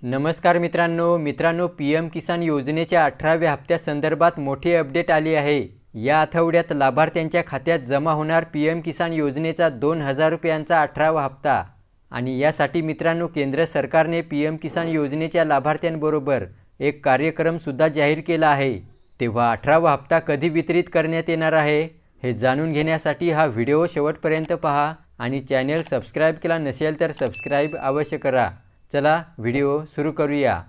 नमस्कार मित्रांनो P M किसान योजनेच्या 18व्या हप्त्यासंदर्भात मोठी अपडेट आली आहे। या आठवड्यात लाभार्थ्यांच्या खात्यात जमा होणार पी एम किसान योजनेचा 2000 रुपयांचा 18वा हप्ता। आणि यासाठी मित्रांनो केंद्र सरकारने पी एम किसान योजनेच्या लाभार्थ्यांबरोबर एक कार्यक्रम सुद्धा जाहीर केला आहे। तेव्हा 18वा हप्ता कधी वितरित करण्यात येणार आहे हे जाणून घेण्यासाठी हा व्हिडिओ शेवटपर्यंत पहा आणि चॅनल सबस्क्राइब केला नसेल तर सबस्क्राइब अवश्य करा। चला व्हिडिओ सुरू करूया।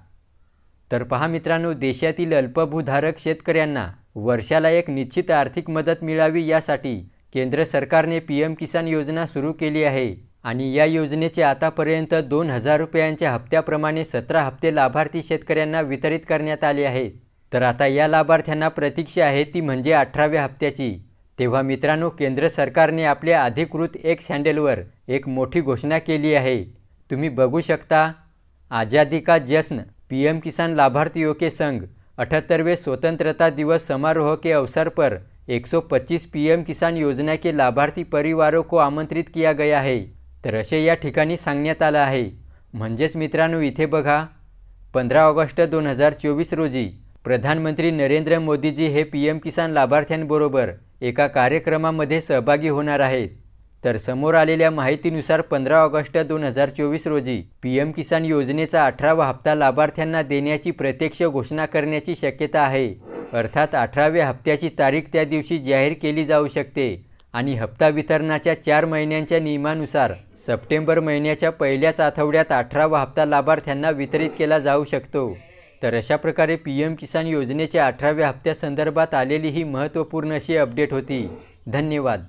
तर पहा मित्रांनो, देशातील अल्पभूधारक शेतकऱ्यांना वर्षाला एक निश्चित आर्थिक मदत मिळावी यासाठी केंद्र सरकारने पी एम किसान योजना सुरू केली आहे आणि या योजनेचे आतापर्यंत 2000 रुपयांच्या हप्त्याप्रमाणे 17 हप्ते लाभार्थी शेतकऱ्यांना वितरित करण्यात आले आहेत। तर आता या लाभार्थ्यांना प्रतीक्षा आहे ती म्हणजे 18व्या हप्त्याची। तेव्हा मित्रांनो, केंद्र सरकारने आपल्या अधिकृत एक्स हँडलवर एक मोठी घोषणा केली आहे। तुम्ही बघू शकता, आज़ादी का जश्न पीएम किसान लाभार्थियों के संग 78वें स्वतंत्रता दिवस समारोह के अवसर पर 125 पीएम किसान योजना के लाभार्थी परिवारों को आमंत्रित किया गया है। तर असे या ठिकाणी सांगण्यात आलं आहे। म्हणजेच मित्रांनो, इथे बघा, 15 ऑगस्ट 2024 रोजी प्रधानमंत्री नरेंद्र मोदीजी हे पीएम किसान लाभार्थ्यांबरोबर एका कार्यक्रमामध्ये सहभागी होणार आहेत। तर समोर आलेल्या माहितीनुसार 15 ऑगस्ट 2024 रोजी पीएम किसान योजनेचा 18वा हप्ता लाभार्थ्यांना देण्याची प्रत्यक्ष घोषणा करण्याची शक्यता आहे। अर्थात 18व्या हप्त्याची तारीख त्या दिवशी जाहीर केली जाऊ शकते आणि हप्ता वितरणाच्या 4 महिन्यांच्या नियमानुसार सप्टेंबर महिन्याच्या पहिल्याच आठवड्यात 18वा हप्ता लाभार्थ्यांना वितरित केला जाऊ शकतो। तर अशा प्रकारे पीएम किसान योजनेच्या 18व्या हप्त्यासंदर्भात आलेली ही महत्त्वपूर्ण अशी अपडेट होती। धन्यवाद।